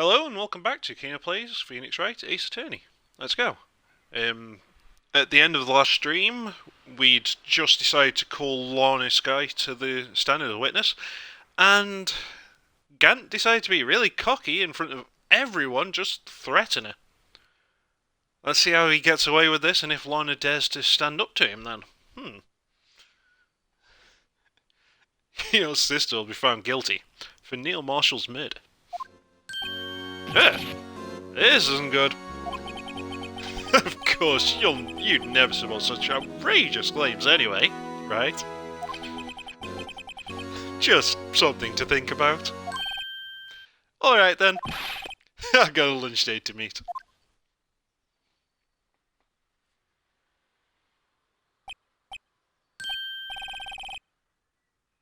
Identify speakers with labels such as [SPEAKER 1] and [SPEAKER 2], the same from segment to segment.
[SPEAKER 1] Hello and welcome back to Kino-Plays, Phoenix Wright, Ace Attorney. Let's go. At the end of the last stream, we'd just decided to call Lorna Sky to the stand as a witness, and Gant decided to be really cocky in front of everyone, just threaten her. Let's see how he gets away with this and if Lorna dares to stand up to him then. Kino's sister will be found guilty for Neil Marshall's murder. This isn't good. Of course, you'd never support such outrageous claims anyway, right? Just something to think about. Alright then. I've got a lunch date to meet.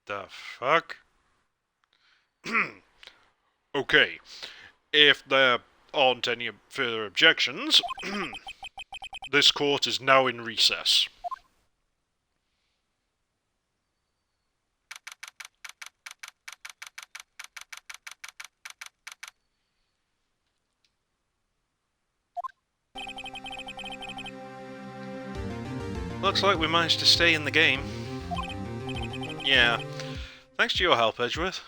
[SPEAKER 1] The fuck? Okay. If there aren't any further objections, this court is now in recess. Looks like we managed to stay in the game. Yeah. Thanks to your help, Edgeworth.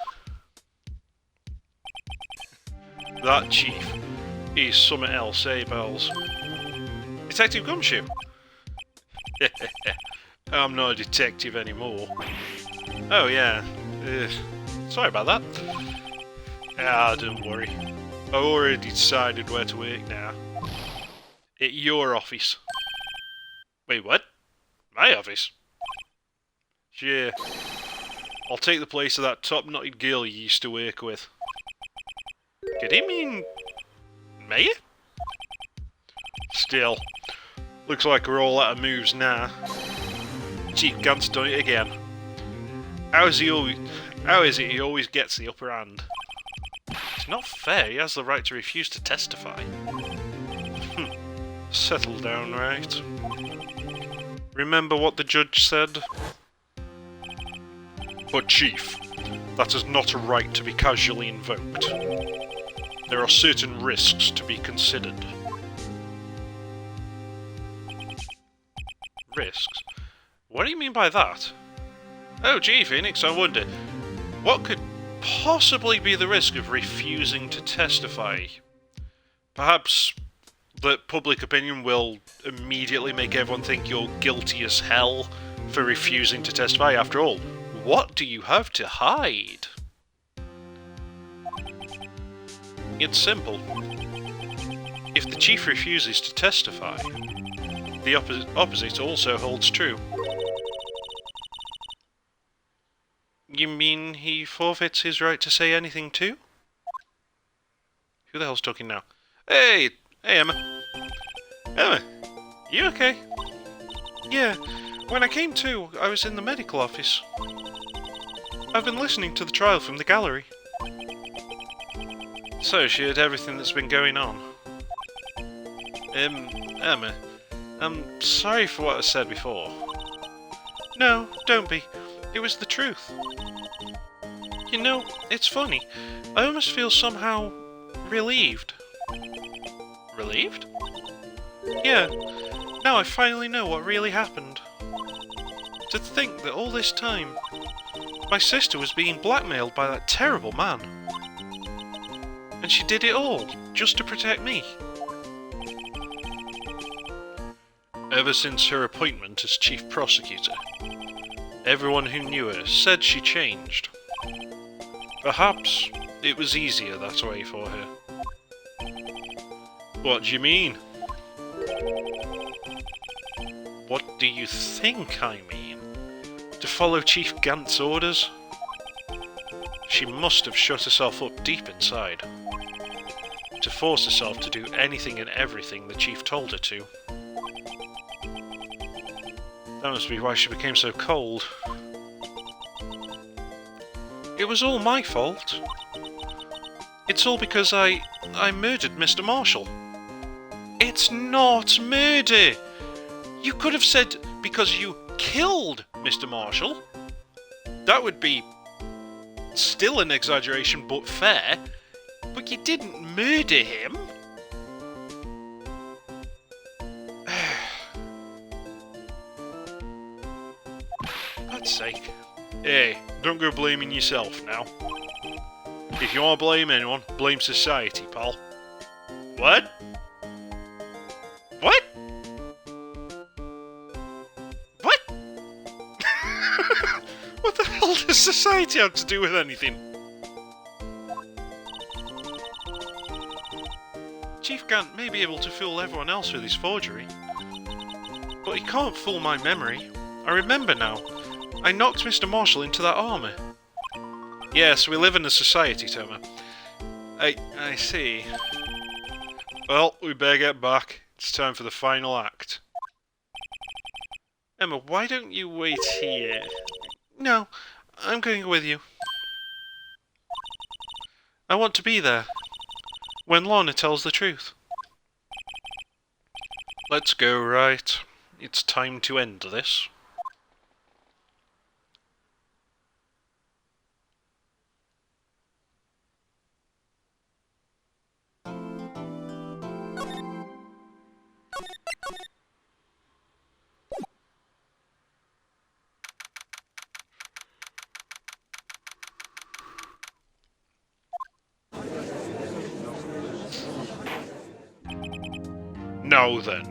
[SPEAKER 1] That chief is something else, eh, Bells? Detective Gumshoe? I'm not a detective anymore. Oh, yeah. Sorry about that. Ah, don't worry. I already decided where to work now. At your office. Wait, what? My office? Sure. I'll take the place of that top-knotted girl you used to work with. Did he mean... Mayor? Still. Looks like we're all out of moves now. Chief Gant's done it again. How is it he always gets the upper hand? It's not fair, he has the right to refuse to testify. Settle down, right? Remember what the judge said? But Chief, that is not a right to be casually invoked. There are certain risks to be considered. Risks? What do you mean by that? Oh gee, Phoenix, I wonder, what could possibly be the risk of refusing to testify? Perhaps that public opinion will immediately make everyone think you're guilty as hell for refusing to testify. After all, what do you have to hide? It's simple. If the chief refuses to testify, the opposite also holds true. You mean he forfeits his right to say anything too? Who the hell's talking now? Hey, Emma. Emma, you okay? Yeah, when I came to, I was in the medical office. I've been listening to the trial from the gallery. So, she heard everything that's been going on. Emma, I'm sorry for what I said before. No, don't be. It was the truth. You know, it's funny. I almost feel somehow relieved. Relieved? Yeah, now I finally know what really happened. To think that all this time, my sister was being blackmailed by that terrible man. And she did it all, just to protect me. Ever since her appointment as chief prosecutor, everyone who knew her said she changed. Perhaps it was easier that way for her. What do you mean? What do you think I mean? To follow Chief Gant's orders? She must have shut herself up deep inside. To force herself to do anything and everything the Chief told her to. That must be why she became so cold. It was all my fault. It's all because I murdered Mr. Marshall. It's not murder! You could have said because you killed Mr. Marshall. That would be still an exaggeration, but fair. But you didn't murder him. God's sake. Hey, don't go blaming yourself now. If you want to blame anyone, blame society, pal. What? What? What? What the hell does society have to do with anything? Chief Gant may be able to fool everyone else with his forgery, but he can't fool my memory. I remember now. I knocked Mr. Marshall into that armour. Yes, we live in a society, Toma. I see. Well, we better get back. It's time for the final act. Emma, why don't you wait here? No, I'm going with you. I want to be there when Lorna tells the truth. Let's go, Wright. It's time to end this. Now then,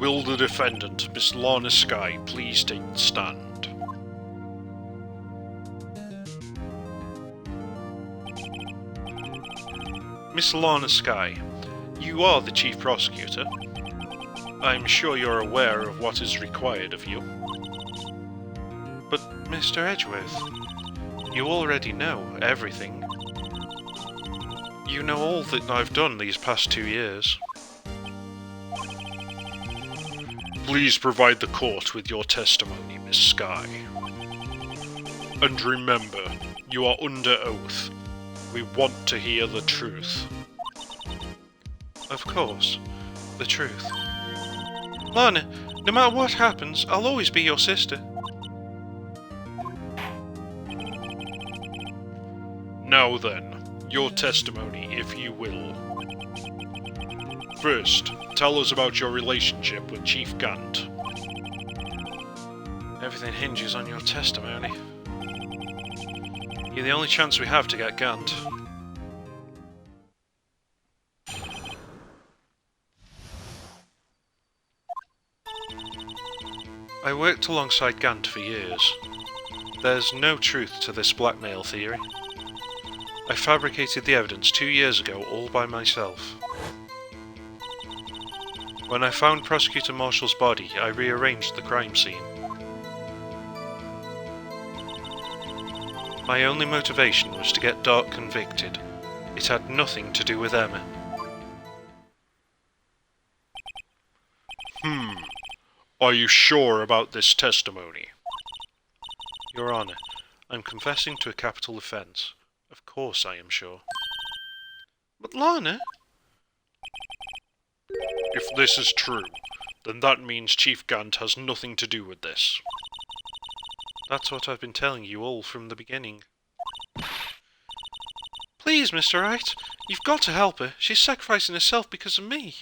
[SPEAKER 1] will the defendant, Miss Lorna Skye, please take the stand? Miss Lorna Skye, you are the Chief Prosecutor. I'm sure you're aware of what is required of you. But, Mr. Edgeworth, you already know everything. You know all that I've done these past 2 years. Please provide the court with your testimony, Miss Skye. And remember, you are under oath. We want to hear the truth. Of course, the truth. Lorna, no matter what happens, I'll always be your sister. Now then, your testimony, if you will. First, tell us about your relationship with Chief Gant. Everything hinges on your testimony. You're the only chance we have to get Gant. I worked alongside Gant for years. There's no truth to this blackmail theory. I fabricated the evidence 2 years ago all by myself. When I found Prosecutor Marshall's body, I rearranged the crime scene. My only motivation was to get Dark convicted. It had nothing to do with Emma. Are you sure about this testimony? Your Honour, I'm confessing to a capital offence. Of course I am sure. But Lorna? If this is true, then that means Chief Gant has nothing to do with this. That's what I've been telling you all from the beginning. Please, Mr. Wright, you've got to help her. She's sacrificing herself because of me.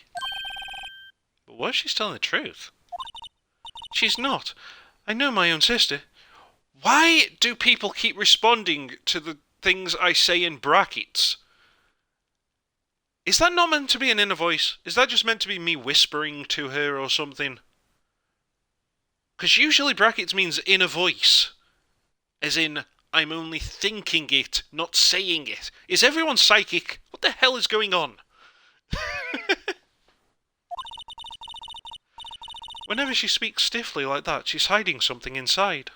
[SPEAKER 1] But what if she's telling the truth? She's not. I know my own sister. Why do people keep responding to the things I say in brackets? Is that not meant to be an inner voice? Is that just meant to be me whispering to her or something? Because usually brackets means inner voice. As in, I'm only thinking it, not saying it. Is everyone psychic? What the hell is going on? Whenever she speaks stiffly like that, she's hiding something inside.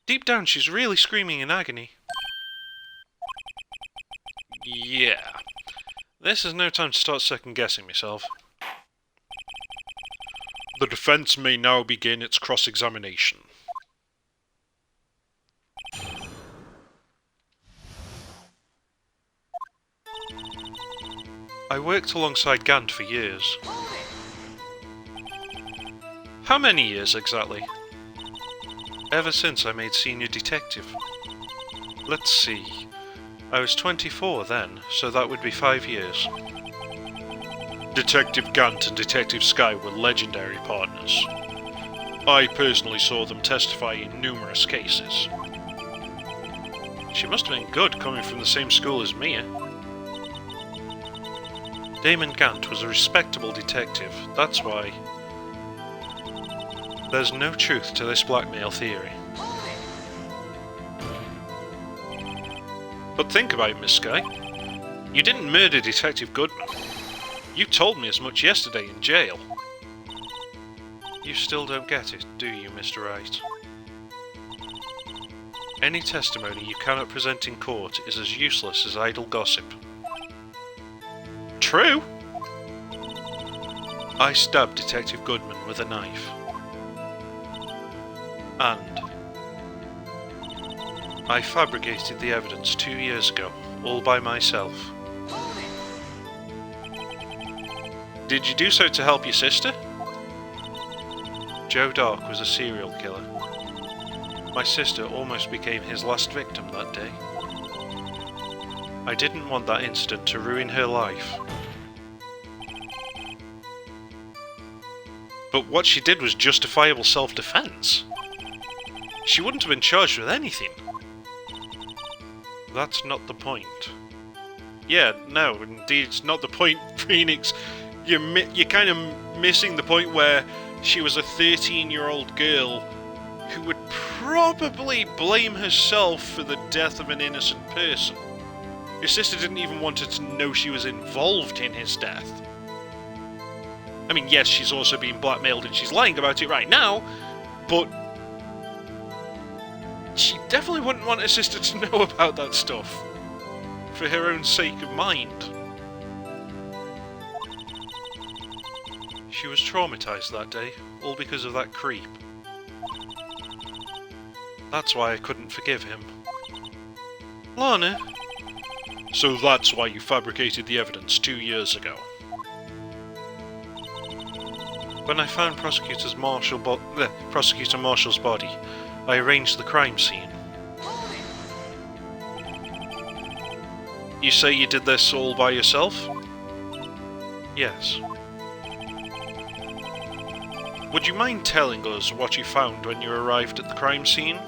[SPEAKER 1] Deep down, she's really screaming in agony. Yeah. This is no time to start second-guessing myself. The defence may now begin its cross-examination. I worked alongside Gant for years. How many years exactly? Ever since I made senior detective. Let's see. I was 24 then, so that would be 5 years. Detective Gant and Detective Sky were legendary partners. I personally saw them testify in numerous cases. She must have been good coming from the same school as Mia. Damon Gant was a respectable detective, that's why. There's no truth to this blackmail theory. But think about it, Miss Sky. You didn't murder Detective Goodman. You told me as much yesterday in jail. You still don't get it, do you, Mr. Wright? Any testimony you cannot present in court is as useless as idle gossip. True! I stabbed Detective Goodman with a knife. And I fabricated the evidence 2 years ago, all by myself. Did you do so to help your sister? Joe Dark was a serial killer. My sister almost became his last victim that day. I didn't want that incident to ruin her life. But what she did was justifiable self-defense. She wouldn't have been charged with anything. That's not the point. Yeah, no, indeed, it's not the point, Phoenix. You're kind of missing the point where she was a 13-year-old girl who would probably blame herself for the death of an innocent person. Your sister didn't even want her to know she was involved in his death. I mean, yes, she's also being blackmailed and she's lying about it right now, but she definitely wouldn't want her sister to know about that stuff, for her own sake of mind. She was traumatized that day, all because of that creep. That's why I couldn't forgive him. Lana? So that's why you fabricated the evidence 2 years ago. When I found Prosecutor Marshall's body, I arranged the crime scene. You say you did this all by yourself? Yes. Would you mind telling us what you found when you arrived at the crime scene?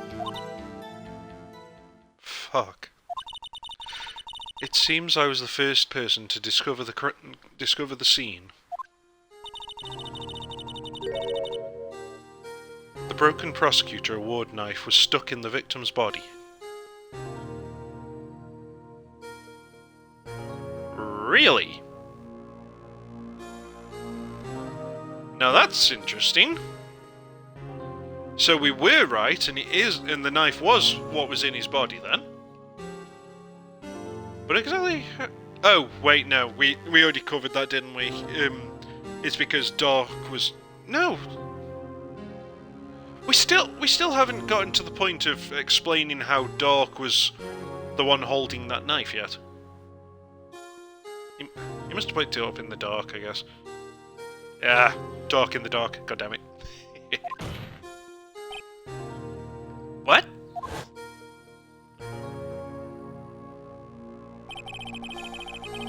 [SPEAKER 1] Fuck. It seems I was the first person to discover the scene. The broken prosecutor award knife was stuck in the victim's body. Really? Now that's interesting. So we were right, and the knife was what was in his body then. But exactly. Oh wait, no, we already covered that, didn't we? It's because Dark was no. We still haven't gotten to the point of explaining how Dark was the one holding that knife yet. You must have picked it up in the dark, I guess. Yeah, Dark in the dark. God damn it. What?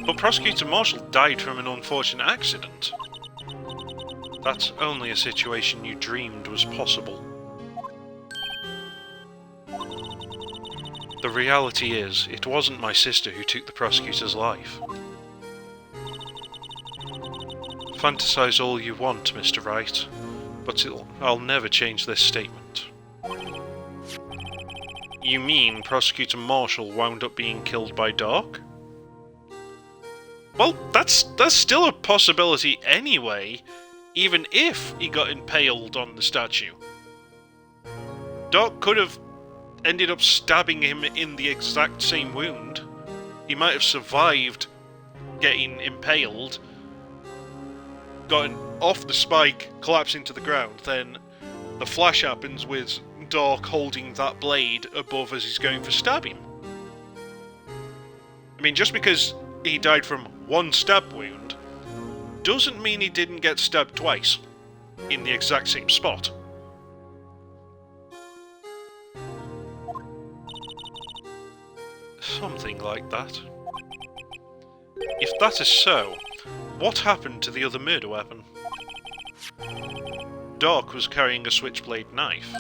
[SPEAKER 1] But Prosecutor Marshall died from an unfortunate accident. That's only a situation you dreamed was possible. The reality is, it wasn't my sister who took the prosecutor's life. Fantasize all you want, Mr. Wright, but I'll never change this statement. You mean Prosecutor Marshall wound up being killed by Dark? Well, that's still a possibility anyway, even if he got impaled on the statue. Dark could have ended up stabbing him in the exact same wound. He might have survived getting impaled, gotten off the spike, collapsing to the ground, then the flash happens with Dark holding that blade above as he's going for stabbing. I mean, just because he died from one stab wound doesn't mean he didn't get stabbed twice in the exact same spot. Something like that. If that is so, what happened to the other murder weapon? Doc was carrying a switchblade knife.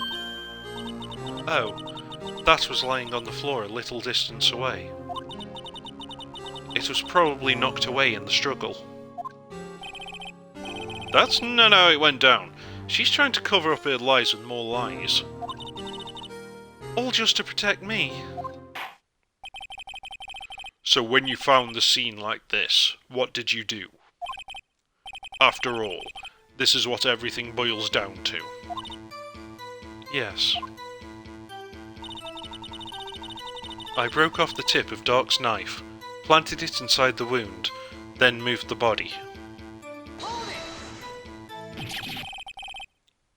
[SPEAKER 1] Oh, that was lying on the floor a little distance away. It was probably knocked away in the struggle. That's not how it went down. She's trying to cover up her lies with more lies. All just to protect me. So when you found the scene like this, what did you do? After all, this is what everything boils down to. Yes. I broke off the tip of Dark's knife, planted it inside the wound, then moved the body.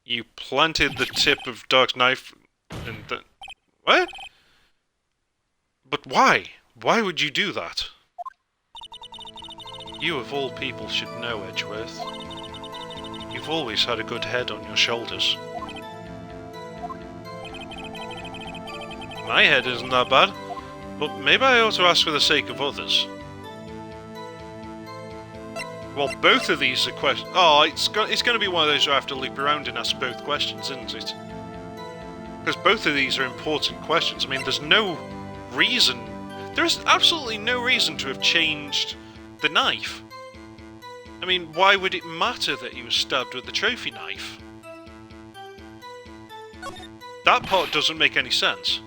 [SPEAKER 1] You planted the tip of Dark's knife and then... What? But why? Why would you do that? You of all people should know, Edgeworth. You've always had a good head on your shoulders. My head isn't that bad, but maybe I ought to ask for the sake of others. Well, both of these are questions. Oh, it's going to be one of those where I have to loop around and ask both questions, isn't it? Because both of these are important questions. I mean, there's no reason. There is absolutely no reason to have changed the knife. I mean, why would it matter that he was stabbed with the trophy knife? That part doesn't make any sense.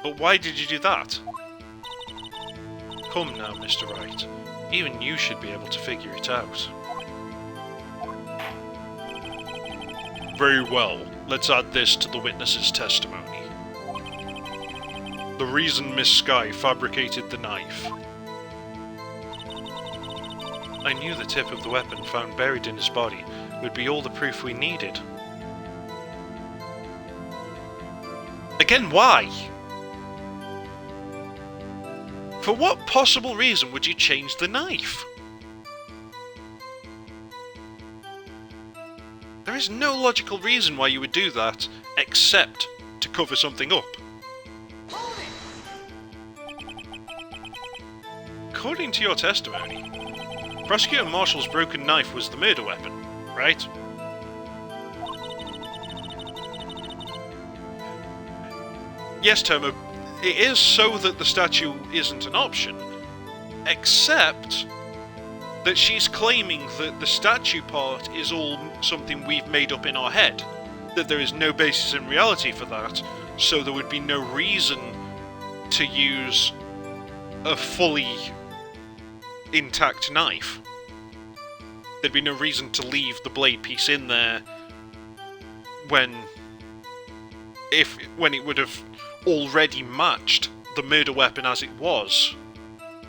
[SPEAKER 1] But why did you do that? Come now, Mr. Wright. Even you should be able to figure it out. Very well. Let's add this to the witness's testimony. The reason Miss Skye fabricated the knife. I knew the tip of the weapon found buried in his body would be all the proof we needed. Again, why? For what possible reason would you change the knife? There is no logical reason why you would do that, except to cover something up. According to your testimony, Prosecutor Marshall's broken knife was the murder weapon, right? Yes, Tomo, it is so that the statue isn't an option, except that she's claiming that the statue part is all something we've made up in our head, that there is no basis in reality for that, so there would be no reason to use a fully intact knife. There'd be no reason to leave the blade piece in there when it would have already matched the murder weapon as it was,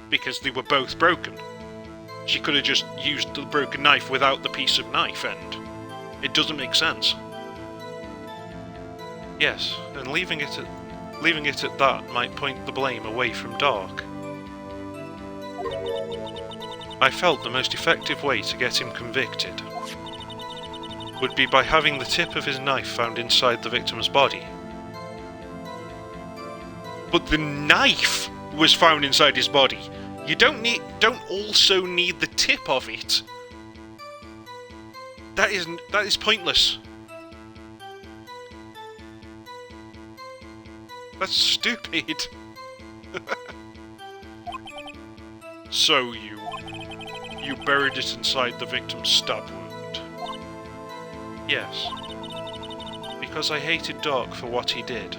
[SPEAKER 1] because they were both broken. She could have just used the broken knife without the piece of knife, and it doesn't make sense. Yes, and leaving it at that might point the blame away from Dark. I felt the most effective way to get him convicted would be by having the tip of his knife found inside the victim's body. But the knife was found inside his body. You don't also need the tip of it. That is pointless. That's stupid. So you buried it inside the victim's stab wound. Yes. Because I hated Dark for what he did.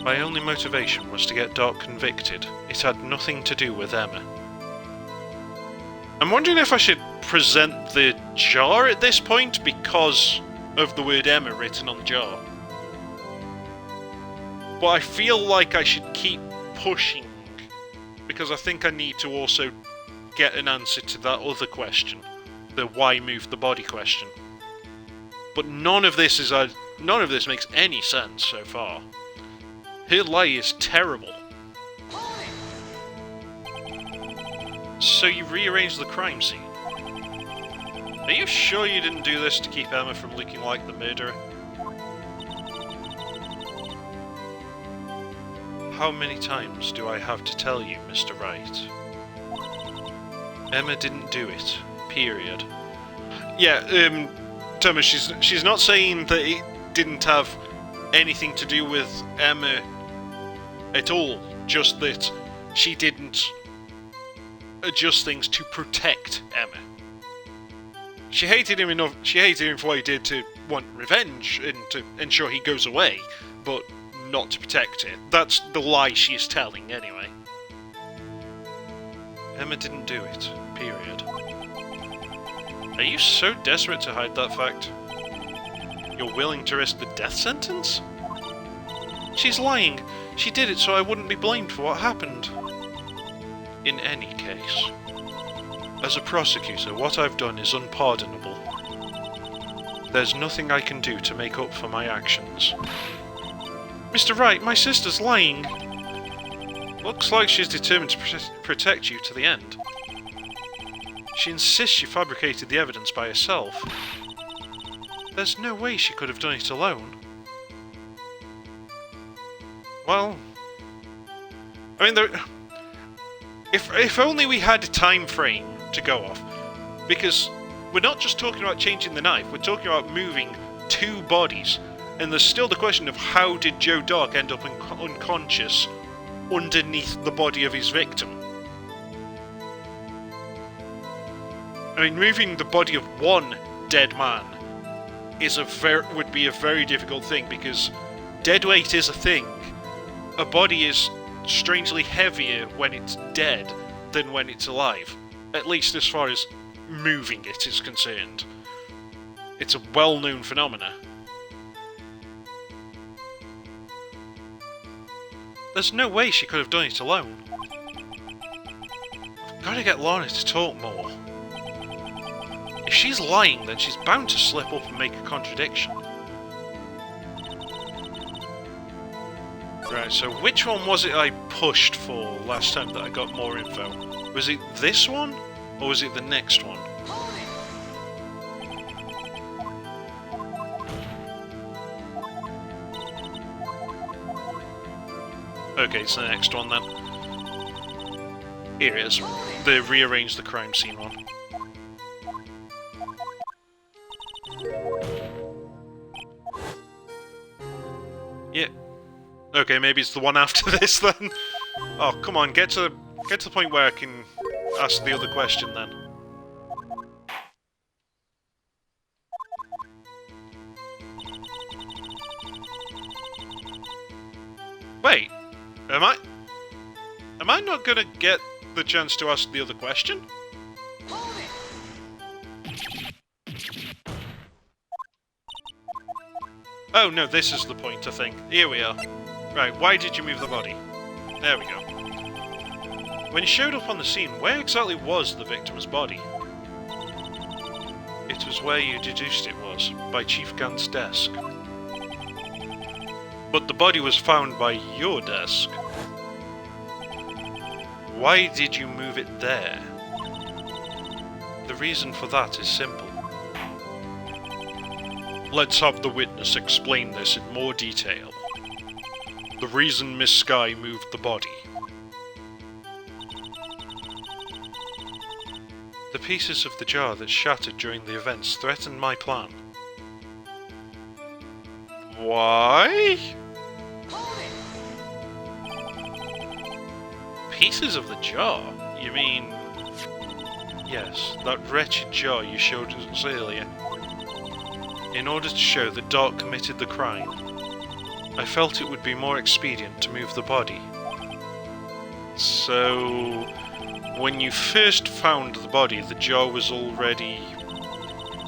[SPEAKER 1] My only motivation was to get Dark convicted. It had nothing to do with Emma. I'm wondering if I should present the jar at this point because of the word Emma written on the jar. But I feel like I should keep pushing, because I think I need to also get an answer to that other question, the why move the body question. But none of this makes any sense so far. Her lie is terrible. So you rearranged the crime scene. Are you sure you didn't do this to keep Emma from looking like the murderer? How many times do I have to tell you, Mr. Wright? Emma didn't do it. Period. Yeah, Thomas, she's not saying that it didn't have anything to do with Emma at all. Just that she didn't adjust things to protect Emma. She hated him enough. She hated him for what he did to want revenge and to ensure he goes away, but not to protect her. That's the lie she's telling, anyway. Emma didn't do it. Period. Are you so desperate to hide that fact? You're willing to risk the death sentence? She's lying. She did it so I wouldn't be blamed for what happened. In any case, as a prosecutor, what I've done is unpardonable. There's nothing I can do to make up for my actions. Mr. Wright, my sister's lying. Looks like she's determined to protect you to the end. She insists she fabricated the evidence by herself. There's no way she could have done it alone. Well, I mean, if only we had a time frame to go off, because we're not just talking about changing the knife, we're talking about moving two bodies, and there's still the question of how did Joe Dark end up unconscious underneath the body of his victim. I mean, moving the body of one dead man would be a very difficult thing, because dead weight is a thing. A body is strangely heavier when it's dead than when it's alive, at least as far as moving it is concerned. It's a well-known phenomena. There's no way she could have done it alone. I've got to get Lorna to talk more. If she's lying, then she's bound to slip up and make a contradiction. Right, so which one was it I pushed for last time that I got more info? Was it this one, or was it the next one? Okay, it's the next one then. Here it is. The rearrange the crime scene one. Yeah. Okay, maybe it's the one after this then. Oh, come on, get to the point where I can ask the other question then. Wait, am I not gonna get the chance to ask the other question? Oh no, this is the point, I think. Here we are. Right, why did you move the body? There we go. When you showed up on the scene, where exactly was the victim's body? It was where you deduced it was, by Chief Gant's desk. But the body was found by your desk. Why did you move it there? The reason for that is simple. Let's have the witness explain this in more detail. The reason Miss Skye moved the body. The pieces of the jar that shattered during the events threatened my plan. Why? Pieces of the jar? You mean... Yes, that wretched jar you showed us earlier. In order to show that Dark committed the crime, I felt it would be more expedient to move the body. So... when you first found the body, the jar was already...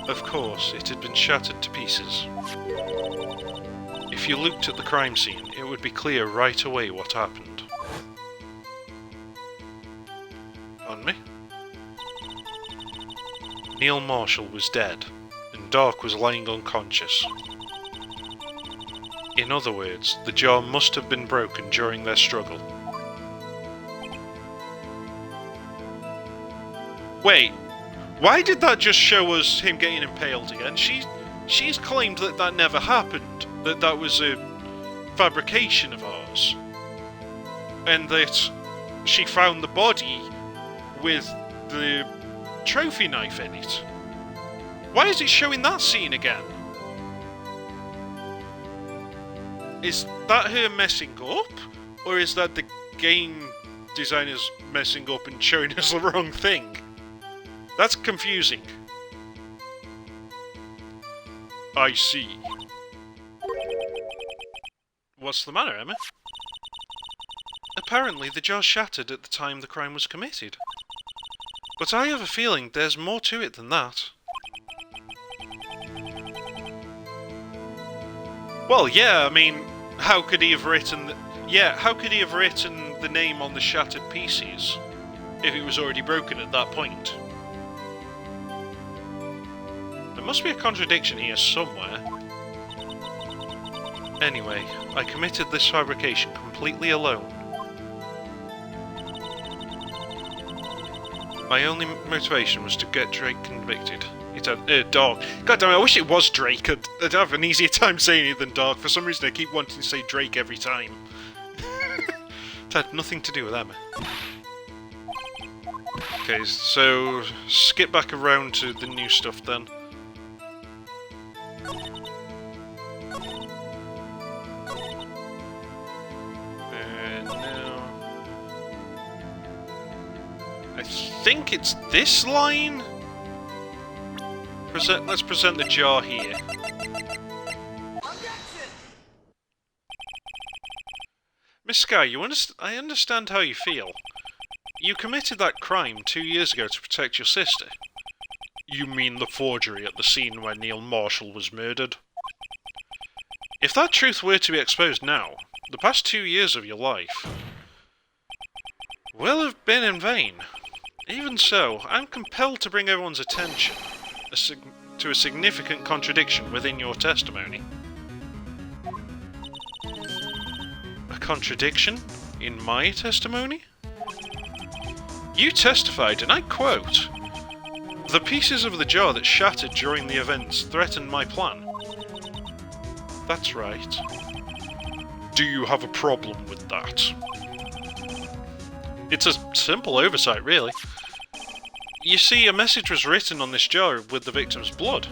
[SPEAKER 1] Of course, it had been shattered to pieces. If you looked at the crime scene, it would be clear right away what happened. On me? Neil Marshall was dead, and Dark was lying unconscious. In other words, the jar must have been broken during their struggle. Wait, why did that just show us him getting impaled again? She's claimed that that never happened, that that was a fabrication of ours. and that she found the body with the trophy knife in it. Why is it showing that scene again? Is that her messing up? Or is that the game designers messing up and showing us the wrong thing? That's confusing. I see. What's the matter, Emma? Apparently the jar shattered at the time the crime was committed. But I have a feeling there's more to it than that. Well, yeah, I mean, how could he have written the name on the shattered pieces if it was already broken at that point? There must be a contradiction here somewhere. Anyway, I committed this fabrication completely alone. My only motivation was to get Drake convicted. It's a dog. God damn it, I wish it was Drake. I'd have an easier time saying it than dog. For some reason I keep wanting to say Drake every time. It had nothing to do with Emma. Okay, so skip back around to the new stuff then. Now... I think it's this line? Let's present the jar here. Miss Sky, I understand how you feel. You committed that crime 2 years ago to protect your sister. You mean the forgery at the scene where Neil Marshall was murdered? If that truth were to be exposed now, the past 2 years of your life will have been in vain. Even so, I'm compelled to bring everyone's attention to a significant contradiction within your testimony. A contradiction in my testimony? You testified, and I quote, "The pieces of the jar that shattered during the events threatened my plan." That's right. Do you have a problem with that? It's a simple oversight, really. You see, a message was written on this jar with the victim's blood.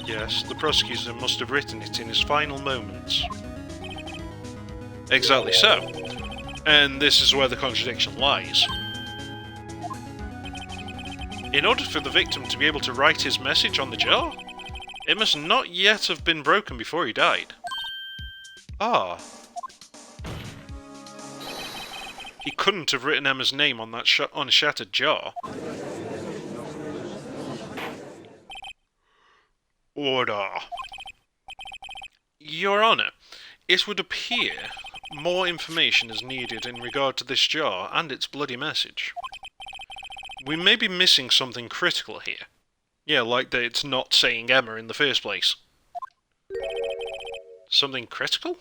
[SPEAKER 1] Yes, the prosecutor must have written it in his final moments. Exactly so. And this is where the contradiction lies. In order for the victim to be able to write his message on the jar, it must not yet have been broken before he died. Ah. He couldn't have written Emma's name on that on a shattered jar. Order. Your Honour, it would appear more information is needed in regard to this jar and its bloody message. We may be missing something critical here. Yeah, like that it's not saying Emma in the first place. Something critical?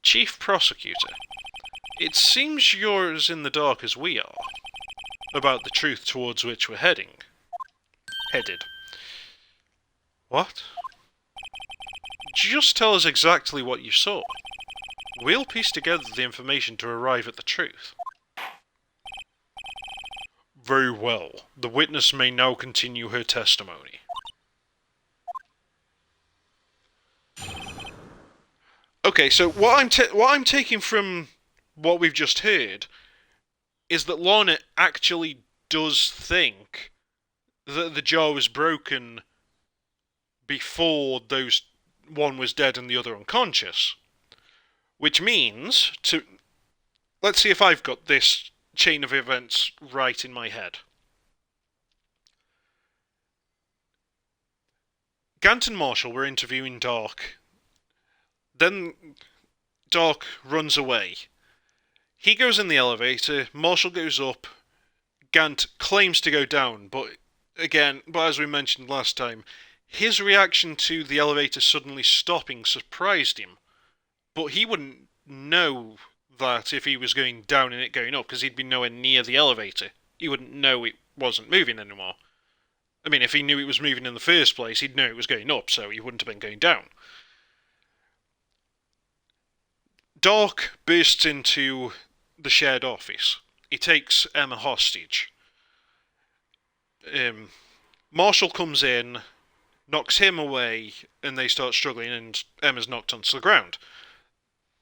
[SPEAKER 1] Chief Prosecutor, it seems you're as in the dark as we are about the truth towards which we're headed. What? Just tell us exactly what you saw. We'll piece together the information to arrive at the truth. Very well. The witness may now continue her testimony. Okay, so what I'm taking from what we've just heard is that Lorna actually does think that the jar was broken before one was dead and the other unconscious. Which means, let's see if I've got this chain of events right in my head. Gant and Marshall were interviewing Dark. Then Dark runs away. He goes in the elevator, Marshall goes up, Gant claims to go down, but as we mentioned last time, his reaction to the elevator suddenly stopping surprised him. But he wouldn't know that if he was going down and it going up, because he'd be nowhere near the elevator. He wouldn't know it wasn't moving anymore. I mean, if he knew it was moving in the first place, he'd know it was going up, so he wouldn't have been going down. Doc bursts into the shared office. He takes Emma hostage. Marshall comes in, knocks him away, and they start struggling, and Emma's knocked onto the ground.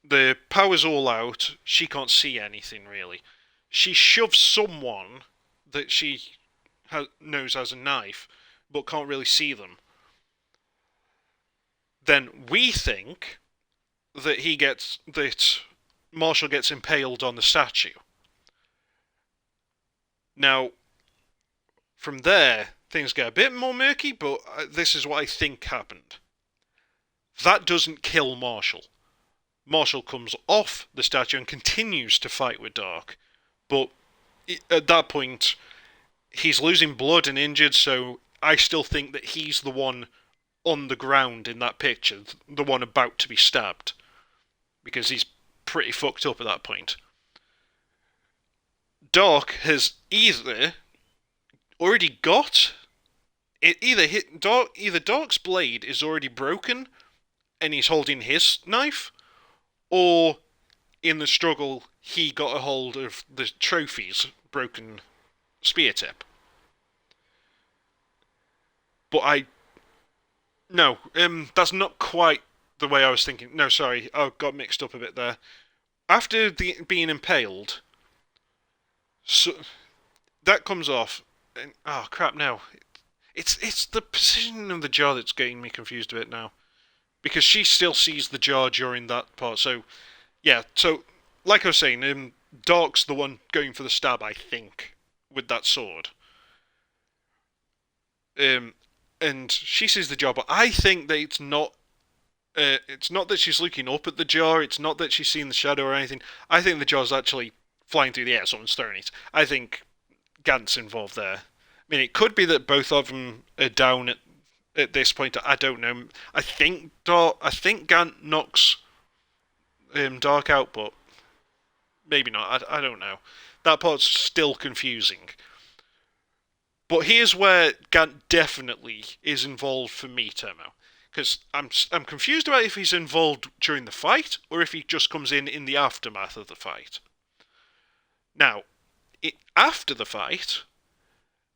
[SPEAKER 1] The power's all out. She can't see anything, really. She shoves someone that she knows has a knife, but can't really see them. Then we think that Marshall gets impaled on the statue. Now, from there, things get a bit more murky, but this is what I think happened. That doesn't kill Marshall. Marshall comes off the statue and continues to fight with Dark, but at that point, he's losing blood and injured, so I still think that he's the one on the ground in that picture, the one about to be stabbed, because he's pretty fucked up at that point. Dark has either already got it. Either Dark's blade is already broken, and he's holding his knife, or in the struggle he got a hold of the trophy's broken spear tip. But no, that's not quite the way I was thinking. No, sorry, I got mixed up a bit there. After being impaled, so that comes off, and oh crap! Now it's the position of the jar that's getting me confused a bit now, because she still sees the jar during that part. So yeah, so like I was saying, Dark's the one going for the stab, I think, with that sword. And she sees the jar, but I think that it's not. It's not that she's looking up at the jar. It's not that she's seeing the shadow or anything. I think the jar's actually flying through the air. Someone's throwing it. I think Gant's involved there. I mean, it could be that both of them are down at this point. I don't know. I think Gant knocks Dark out, but maybe not. I don't know. That part's still confusing. But here's where Gant definitely is involved for me, Tomo. Because I'm confused about if he's involved during the fight, or if he just comes in the aftermath of the fight. Now, after the fight,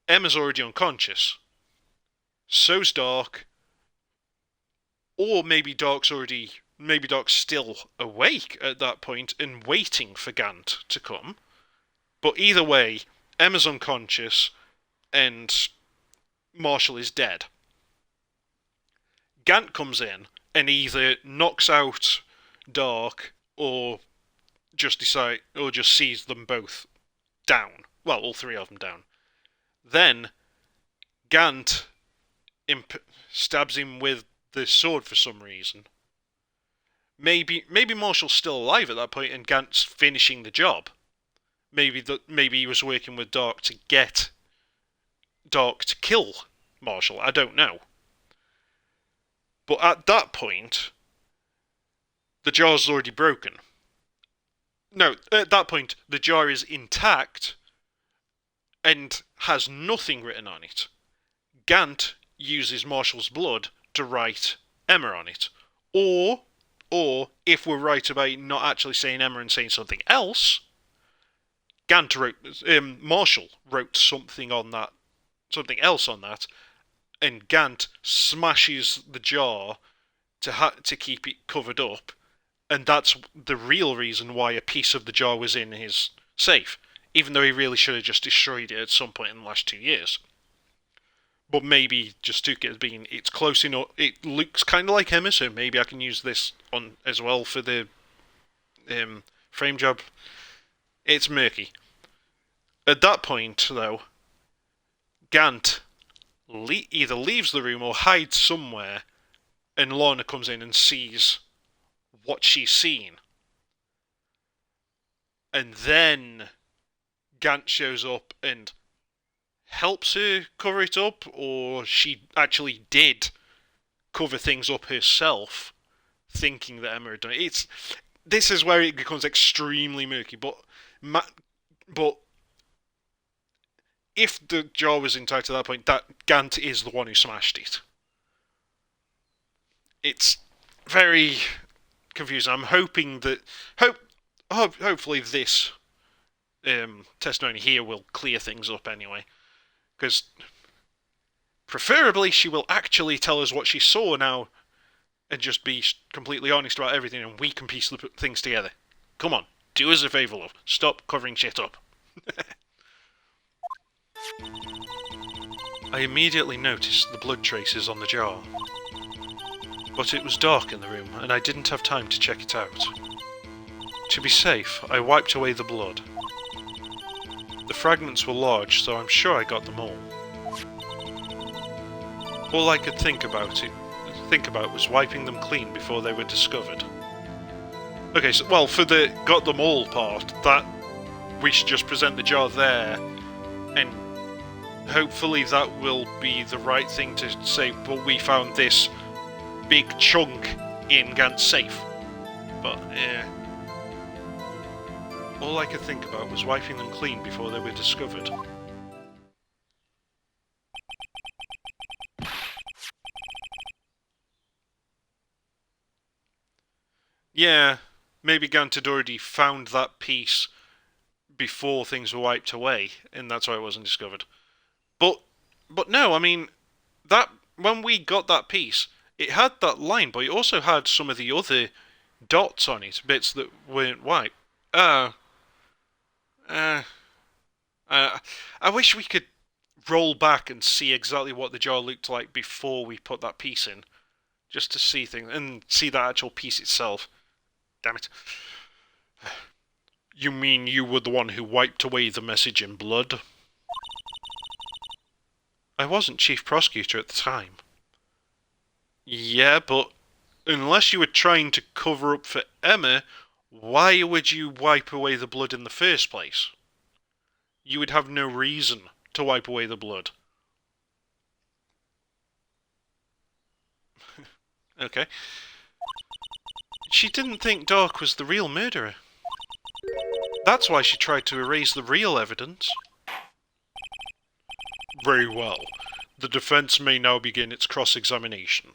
[SPEAKER 1] Emma's already unconscious. So's Dark. Or maybe Dark's still awake at that point and waiting for Gant to come. But either way, Emma's unconscious, and Marshall is dead. Gant comes in and either knocks out Dark or just sees them both down. Well, all three of them down. Then Gant stabs him with the sword for some reason. Maybe Marshall's still alive at that point and Gant's finishing the job. Maybe he was working with Dark to get Dark to kill Marshall. I don't know. But at that point, the jar's already broken. No, at that point, the jar is intact and has nothing written on it. Gant uses Marshall's blood to write Emma on it. Or if we're right about not actually saying Emma and saying something else, Marshall wrote something else on that, and Gant smashes the jar to keep it covered up, and that's the real reason why a piece of the jar was in his safe, even though he really should have just destroyed it at some point in the last 2 years. But maybe just took it as being it's close enough. It looks kind of like Emma, so maybe I can use this on as well for the frame job. It's murky. At that point, though, Gant either leaves the room or hides somewhere, and Lorna comes in and sees what she's seen. And then Gant shows up and helps her cover it up, or she actually did cover things up herself, thinking that Emma had done it. This is where it becomes extremely murky, but if the jar was intact at that point, that Gant is the one who smashed it. It's very confusing. I'm hoping that hopefully this testimony here will clear things up anyway, because preferably she will actually tell us what she saw now and just be completely honest about everything, and we can piece the things together. Come on, do us a favour, love. Stop covering shit up. I immediately noticed the blood traces on the jar, but it was dark in the room and I didn't have time to check it out. To be safe, I wiped away the blood. The fragments were large, so I'm sure I got them all. All I could think about was wiping them clean before they were discovered. Okay, so, well, for the got them all part, that we should just present the jar there, and hopefully that will be the right thing to say, well, we found this big chunk in Gant's safe. But, all I could think about was wiping them clean before they were discovered. Yeah, maybe Gant had already found that piece before things were wiped away, and that's why it wasn't discovered. But no, I mean, that when we got that piece, it had that line, but it also had some of the other dots on it, bits that weren't wiped. I wish we could roll back and see exactly what the jar looked like before we put that piece in, just to see things, and see that actual piece itself. Damn it. You mean you were the one who wiped away the message in blood? I wasn't chief prosecutor at the time. Yeah, but unless you were trying to cover up for Emma, why would you wipe away the blood in the first place? You would have no reason to wipe away the blood. Okay. She didn't think Dark was the real murderer. That's why she tried to erase the real evidence. Very well. The defense may now begin its cross-examination.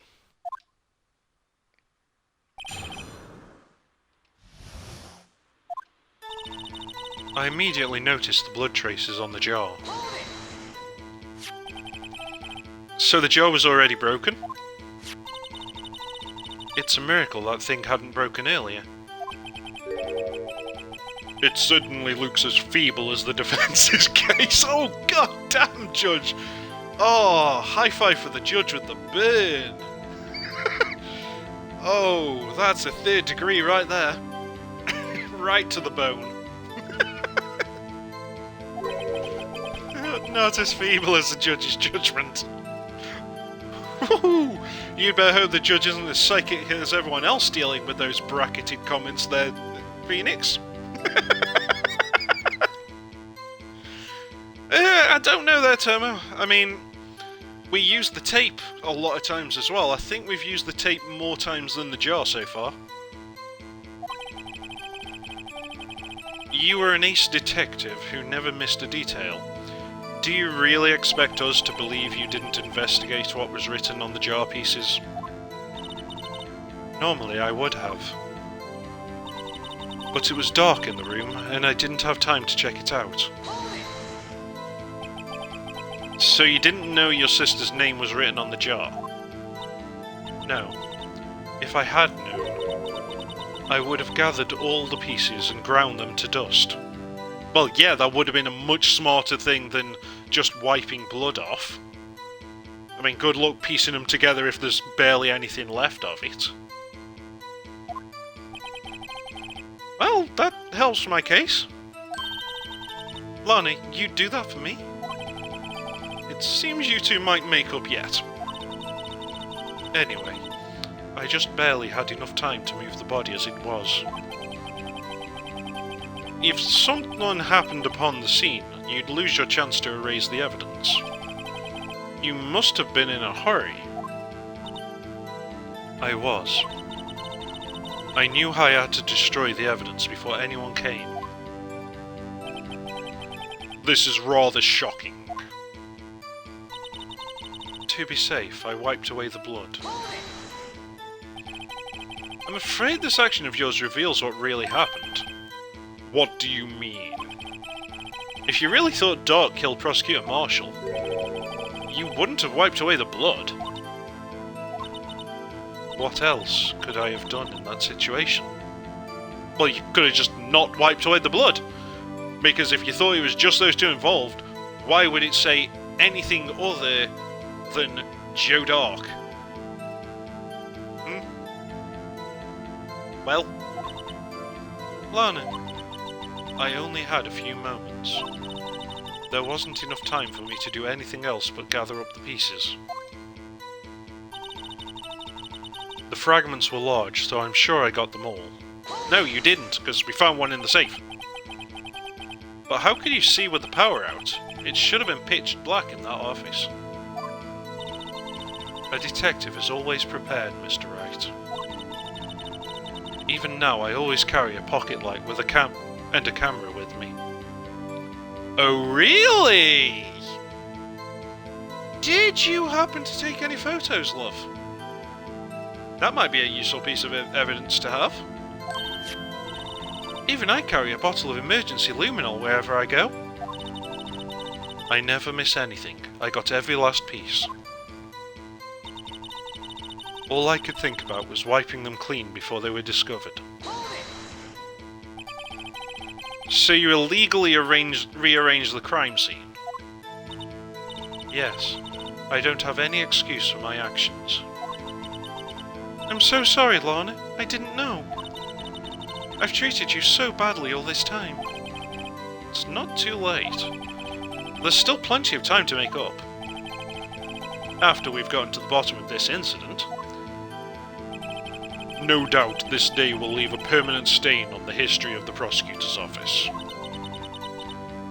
[SPEAKER 1] I immediately noticed the blood traces on the jar. So the jar was already broken? It's a miracle that thing hadn't broken earlier. It certainly looks as feeble as the defence's case. Oh, goddamn, Judge! Oh, high five for the judge with the burn. Oh, that's a third degree right there. Right to the bone. Not as feeble as the judge's judgment. You'd better hope the judge isn't as psychic as everyone else dealing with those bracketed comments there, Phoenix. I don't know there, Tomo. I mean, we used the tape a lot of times as well. I think we've used the tape more times than the jar so far. You were an ace detective who never missed a detail. Do you really expect us to believe you didn't investigate what was written on the jar pieces? Normally I would have. But it was dark in the room, and I didn't have time to check it out. So you didn't know your sister's name was written on the jar? No. If I had known, I would have gathered all the pieces and ground them to dust. Well, yeah, that would have been a much smarter thing than just wiping blood off. I mean, good luck piecing them together if there's barely anything left of it. Well, that helps my case. Lani, you'd do that for me? It seems you two might make up yet. Anyway, I just barely had enough time to move the body as it was. If someone happened upon the scene, you'd lose your chance to erase the evidence. You must have been in a hurry. I was. I knew I had to destroy the evidence before anyone came. This is rather shocking. To be safe, I wiped away the blood. I'm afraid this action of yours reveals what really happened. What do you mean? If you really thought Dark killed Prosecutor Marshall, you wouldn't have wiped away the blood. What else could I have done in that situation? Well, you could have just not wiped away the blood. Because if you thought it was just those two involved, why would it say anything other than Joe Dark? Well, Lana, I only had a few moments. There wasn't enough time for me to do anything else but gather up the pieces. The fragments were large, so I'm sure I got them all. No, you didn't, because we found one in the safe. But how could you see with the power out? It should have been pitch black in that office. A detective is always prepared, Mr. Wright. Even now, I always carry a pocket light with a camera with me. Oh, really? Did you happen to take any photos, love? That might be a useful piece of evidence to have. Even I carry a bottle of emergency luminol wherever I go. I never miss anything. I got every last piece. All I could think about was wiping them clean before they were discovered. So you illegally rearranged the crime scene? Yes. I don't have any excuse for my actions. I'm so sorry, Lana. I didn't know. I've treated you so badly all this time. It's not too late. There's still plenty of time to make up. After we've gotten to the bottom of this incident. No doubt this day will leave a permanent stain on the history of the prosecutor's office.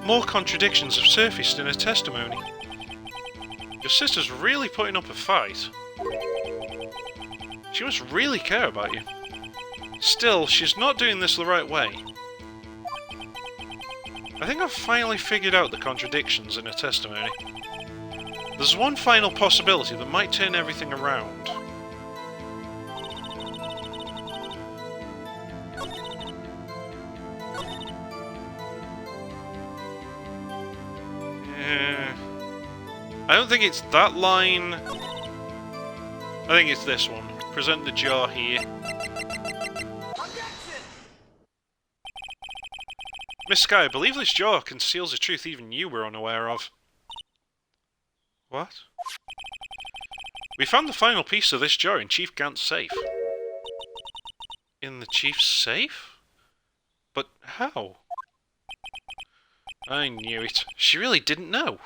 [SPEAKER 1] More contradictions have surfaced in her testimony. Your sister's really putting up a fight. She must really care about you. Still, she's not doing this the right way. I think I've finally figured out the contradictions in her testimony. There's one final possibility that might turn everything around. I don't think it's that line. I think it's this one. Present the jar here. Miss Sky, I believe this jar conceals a truth even you were unaware of. What? We found the final piece of this jar in Chief Gant's safe. In the Chief's safe? But how? I knew it. She really didn't know.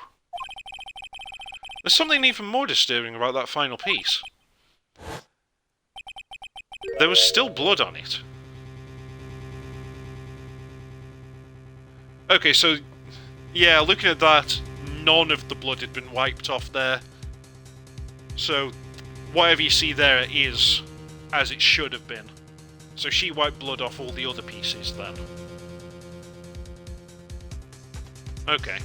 [SPEAKER 1] There's something even more disturbing about that final piece. There was still blood on it. Okay, so, yeah, looking at that, none of the blood had been wiped off there. So, whatever you see there is as it should have been. So she wiped blood off all the other pieces then. Okay.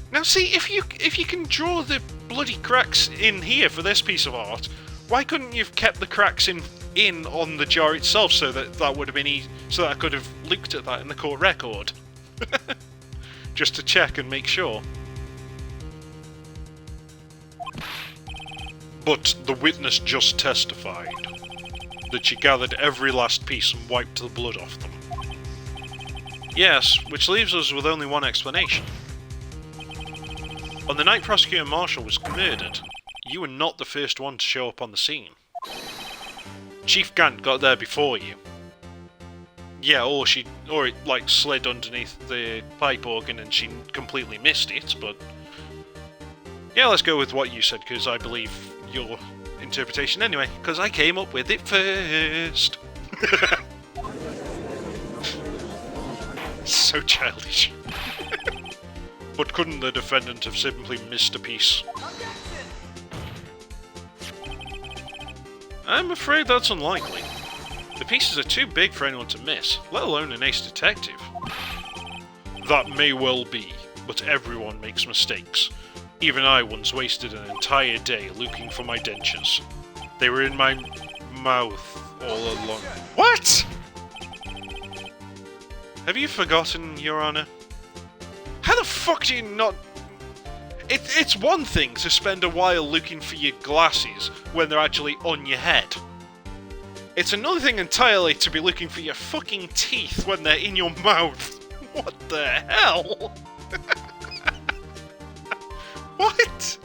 [SPEAKER 1] Now see, if you can draw the bloody cracks in here for this piece of art, why couldn't you have kept the cracks in on the jar itself so that would have been easy, so that I could have looked at that in the court record? Just to check and make sure. But the witness just testified that she gathered every last piece and wiped the blood off them. Yes, which leaves us with only one explanation. On the night Prosecutor Marshall was murdered, you were not the first one to show up on the scene. Chief Gant got there before you. Yeah, or it like slid underneath the pipe organ and she completely missed it, but... Yeah, let's go with what you said, because I believe your interpretation anyway, because I came up with it first. So childish. But couldn't the defendant have simply missed a piece? I'm afraid that's unlikely. The pieces are too big for anyone to miss, let alone an ace detective. That may well be, but everyone makes mistakes. Even I once wasted an entire day looking for my dentures. They were in my mouth all along. What? Have you forgotten, Your Honor? How the fuck do you not... It's one thing to spend a while looking for your glasses when they're actually on your head. It's another thing entirely to be looking for your fucking teeth when they're in your mouth. What the hell? What?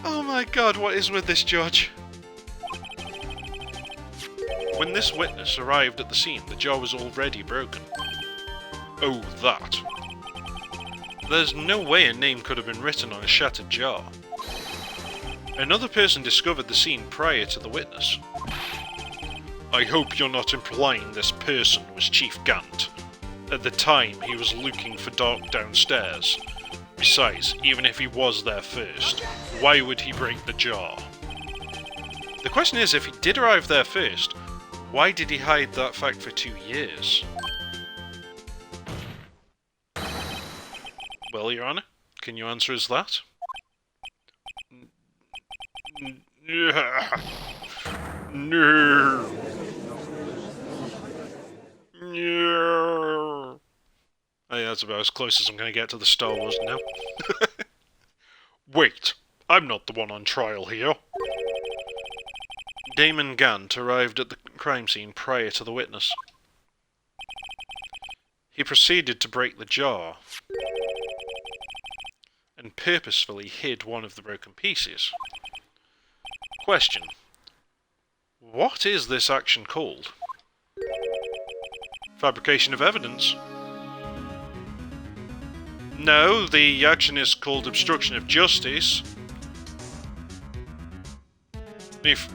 [SPEAKER 1] Oh my god, what is with this judge? When this witness arrived at the scene, the jaw was already broken. Oh, that. There's no way a name could have been written on a shattered jaw. Another person discovered the scene prior to the witness. I hope you're not implying this person was Chief Gant. At the time, he was looking for Dark downstairs. Besides, even if he was there first, why would he break the jaw? The question is, if he did arrive there first, why did he hide that fact for 2 years? Well, Your Honor, can you answer us that? No. No. I think that's about as close as I'm going to get to the Star Wars now. Wait, I'm not the one on trial here. Damon Gant arrived at the crime scene prior to the witness. He proceeded to break the jaw and purposefully hid one of the broken pieces. Question: what is this action called? Fabrication of evidence? No, the action is called obstruction of justice. If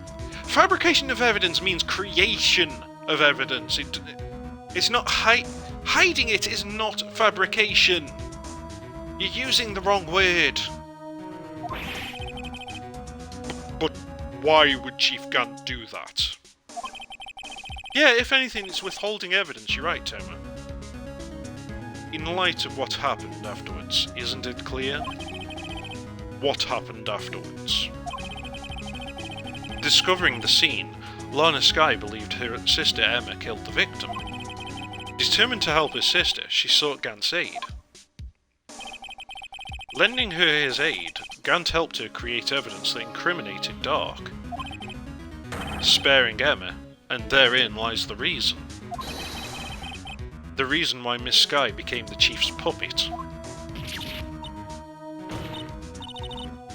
[SPEAKER 1] fabrication of evidence means creation of evidence, it's not hiding it is not fabrication. You're using the wrong word. But why would Chief Gant do that? Yeah, if anything, it's withholding evidence. You're right, Toma. In light of what happened afterwards, isn't it clear? What happened afterwards? Discovering the scene, Lana Skye believed her sister Emma killed the victim. Determined to help her sister, she sought Gant's aid. Lending her his aid, Gant helped her create evidence that incriminated Dark, sparing Emma, and therein lies the reason. The reason why Miss Skye became the Chief's puppet.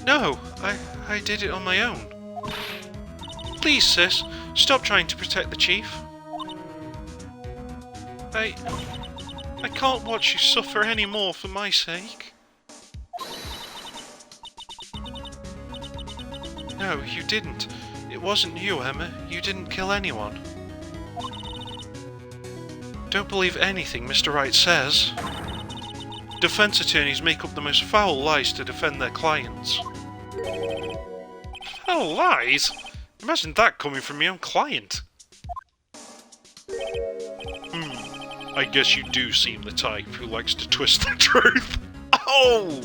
[SPEAKER 1] No, I did it on my own. Please, sis, stop trying to protect the Chief. I can't watch you suffer anymore for my sake. No, you didn't. It wasn't you, Emma. You didn't kill anyone. Don't believe anything Mr. Wright says. Defense attorneys make up the most foul lies to defend their clients. Foul lies? Imagine that coming from your own client. I guess you do seem the type who likes to twist the truth. Oh!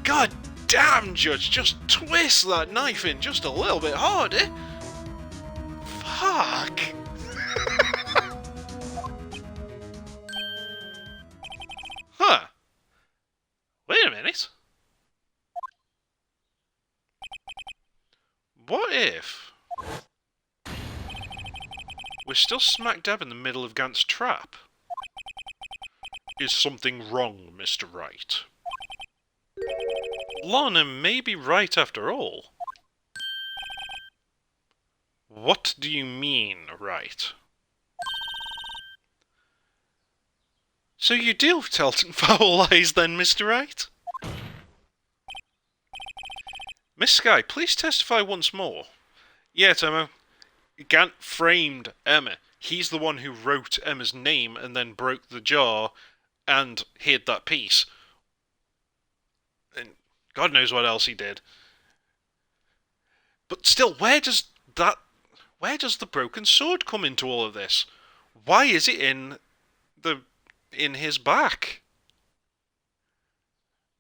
[SPEAKER 1] God damn, Judge, just twist that knife in just a little bit harder. Fuck. Huh. Wait a minute. What if we're still smack dab in the middle of Gant's trap? Is something wrong, Mr. Wright? Lana may be right after all. What do you mean, right? So you do tell foul lies then, Mr. Wright? Miss Skye, please testify once more. Yeah, Tomo. Gant framed Emma. He's the one who wrote Emma's name and then broke the jar and hid that piece. And God knows what else he did. But still, where does the broken sword come into all of this? Why is it in his back?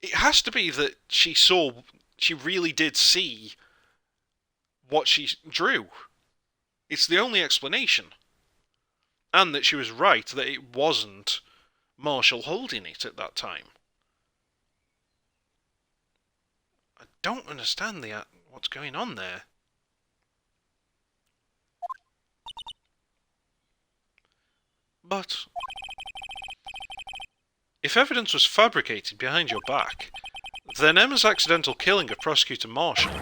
[SPEAKER 1] It has to be that she really did see what she drew. It's the only explanation. And that she was right that it wasn't Marshall holding it at that time. I don't understand what's going on there. But if evidence was fabricated behind your back, then Emma's accidental killing of Prosecutor Marshall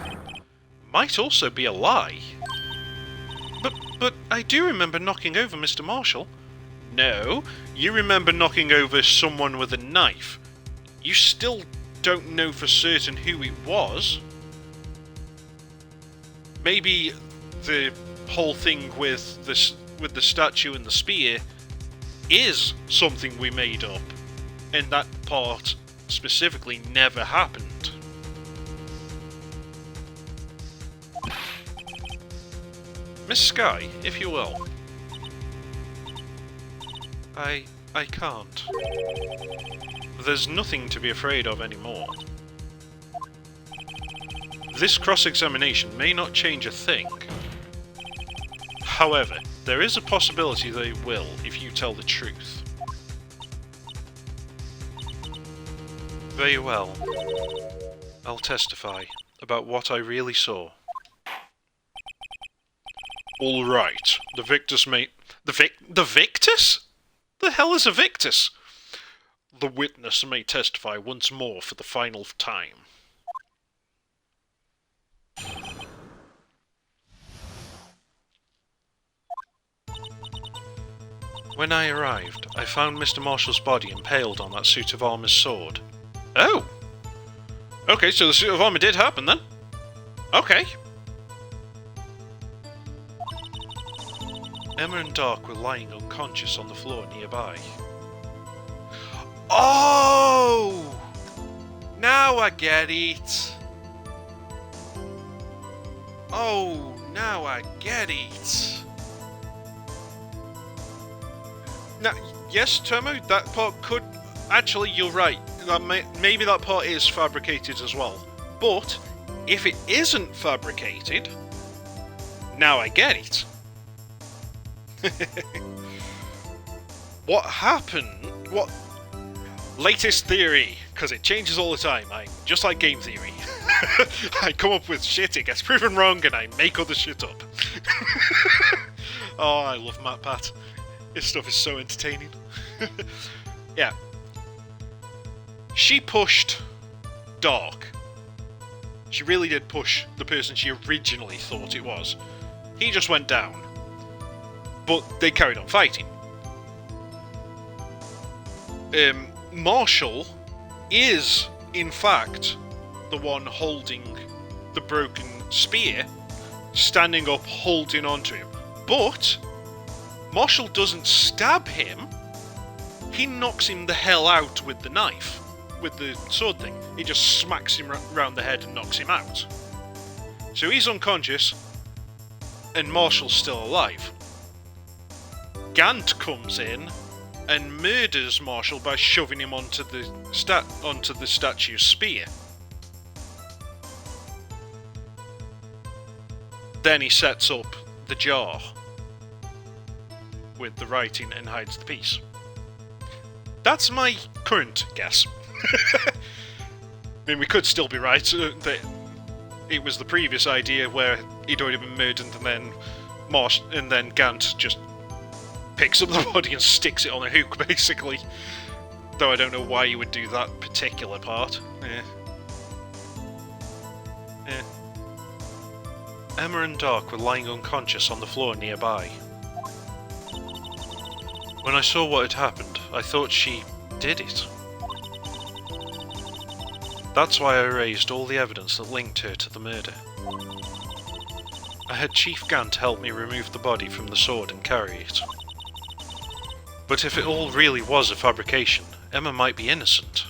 [SPEAKER 1] might also be a lie. But I do remember knocking over Mr. Marshall. No, you remember knocking over someone with a knife. You still don't know for certain who it was. Maybe the whole thing with the statue and the spear is something we made up, and that part specifically never happened. Miss Skye, if you will. I can't. There's nothing to be afraid of anymore. This cross-examination may not change a thing. However, there is a possibility they will if you tell the truth. Very well. I'll testify about what I really saw. All right. The Victus may... The Victus? The hell is a Victus? The witness may testify once more for the final time. When I arrived, I found Mr. Marshall's body impaled on that suit of armour's sword. Oh! Okay, so the suit of armour did happen then. Okay. Emma and Dark were lying unconscious on the floor nearby. Oh! Now I get it. Oh, now I get it. Now, yes, Tomo, that part could... Actually, you're right. Maybe that part is fabricated as well. But, if it isn't fabricated, now I get it. What happened? What? Latest theory, because it changes all the time. Just like game theory. I come up with shit, it gets proven wrong, and I make other shit up. Oh, I love MatPat. His stuff is so entertaining. Yeah. She pushed Dark. She really did push the person she originally thought it was. He just went down. But they carried on fighting. Marshall is, in fact, the one holding the broken spear, standing up, holding onto him. But Marshall doesn't stab him. He knocks him the hell out with the knife, with the sword thing. He just smacks him round the head and knocks him out. So he's unconscious, and Marshall's still alive. Gant comes in and murders Marshall by shoving him onto the statue's spear. Then he sets up the jar with the writing and hides the piece. That's my current guess. I mean, we could still be right that it was the previous idea where he'd already been murdered, and then Gant just picks up the body and sticks it on a hook, basically. Though I don't know why you would do that particular part. Emma and Dark were lying unconscious on the floor nearby. When I saw what had happened, I thought she did it. That's why I erased all the evidence that linked her to the murder. I had Chief Gant help me remove the body from the sword and carry it. But if it all really was a fabrication, Emma might be innocent.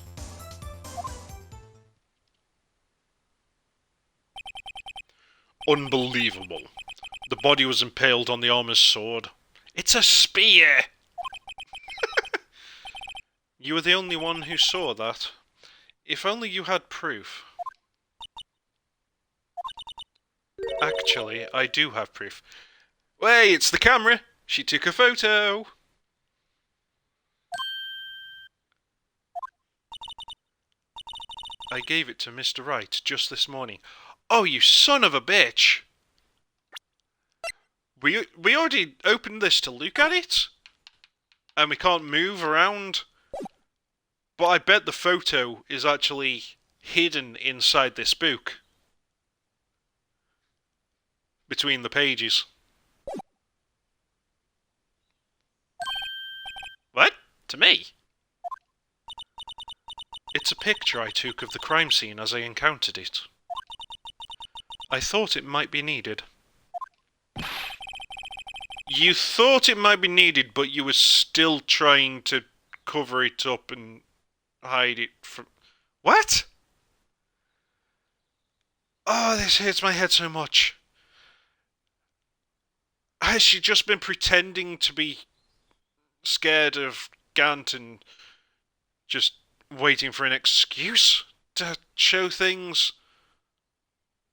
[SPEAKER 1] Unbelievable. The body was impaled on the armor's sword. It's a spear! You were the only one who saw that. If only you had proof. Actually, I do have proof. Wait, it's the camera! She took a photo! I gave it to Mr. Wright just this morning. Oh, you son of a bitch! We already opened this to look at it? And we can't move around? But I bet the photo is actually hidden inside this book. Between the pages. What? To me? It's a picture I took of the crime scene as I encountered it. I thought it might be needed. You thought it might be needed, but you were still trying to cover it up and hide it from... What? Oh, this hurts my head so much. Has she just been pretending to be scared of Gant and just waiting for an excuse to show things?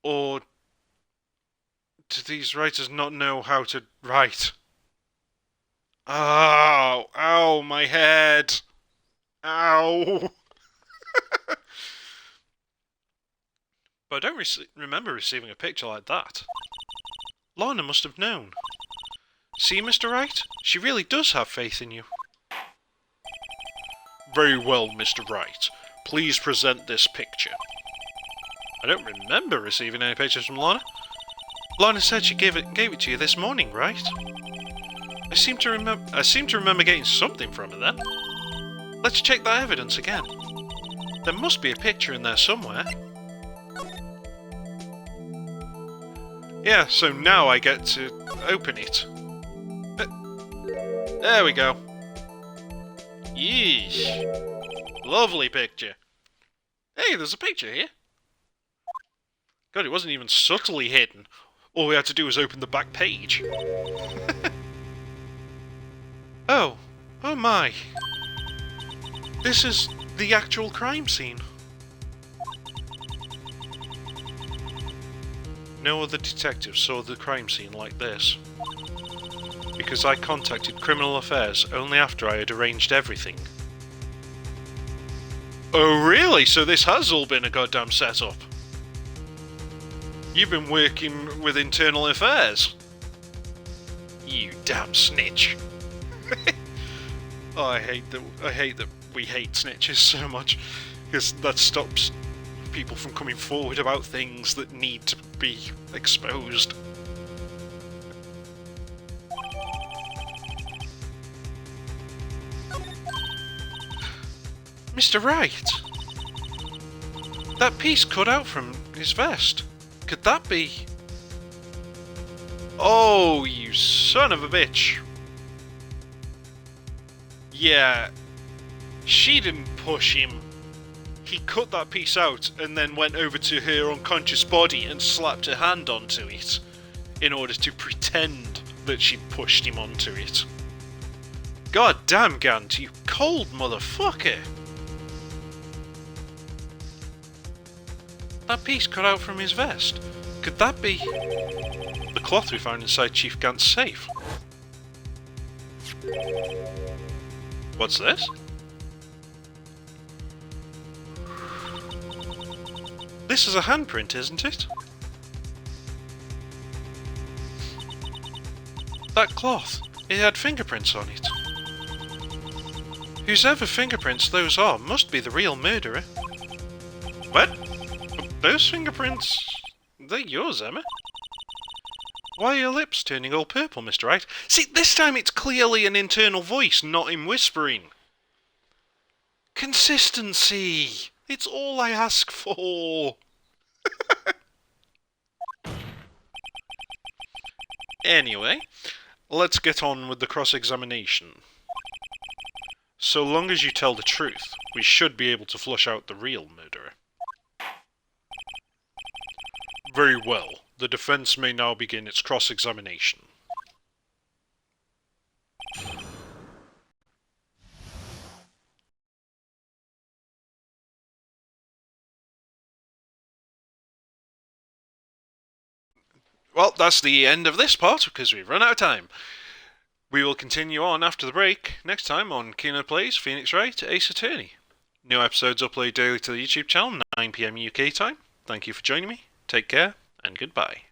[SPEAKER 1] Or do these writers not know how to write? Oh, ow, my head. Ow. But I don't remember receiving a picture like that. Lorna must have known. See, Mr. Wright? She really does have faith in you. Very well, Mr. Wright. Please present this picture. I don't remember receiving any pictures from Lorna. Lorna said she gave it to you this morning, right? I seem to remember getting something from her then. Let's check that evidence again. There must be a picture in there somewhere. Yeah, so now I get to open it. There we go. Yeesh. Lovely picture. Hey, there's a picture here. God, it wasn't even subtly hidden. All we had to do was open the back page. Oh my. This is the actual crime scene. No other detective saw the crime scene like this. Because I contacted Criminal Affairs only after I had arranged everything. Oh really? So this has all been a goddamn setup? You've been working with Internal Affairs? You damn snitch. Oh, I hate that we hate snitches so much, because that stops people from coming forward about things that need to be exposed. Mr. Wright! That piece cut out from his vest. Could that be... Oh, you son of a bitch! Yeah, she didn't push him. He cut that piece out and then went over to her unconscious body and slapped her hand onto it in order to pretend that she'd pushed him onto it. God damn, Gant, you cold motherfucker! That piece cut out from his vest. Could that be the cloth we found inside Chief Gant's safe? What's this? This is a handprint, isn't it? That cloth, it had fingerprints on it. Whosever fingerprints those are must be the real murderer. What? Those fingerprints... they're yours, Emma? Why are your lips turning all purple, Mr. Wright? See, this time it's clearly an internal voice, not him whispering. Consistency! It's all I ask for! Anyway, let's get on with the cross-examination. So long as you tell the truth, we should be able to flush out the real murderer. Very well. The defense may now begin its cross-examination. Well, that's the end of this part because we've run out of time. We will continue on after the break next time on Kino-Plays, Phoenix Wright, Ace Attorney. New episodes upload daily to the YouTube channel, 9 PM UK time. Thank you for joining me. Take care and goodbye.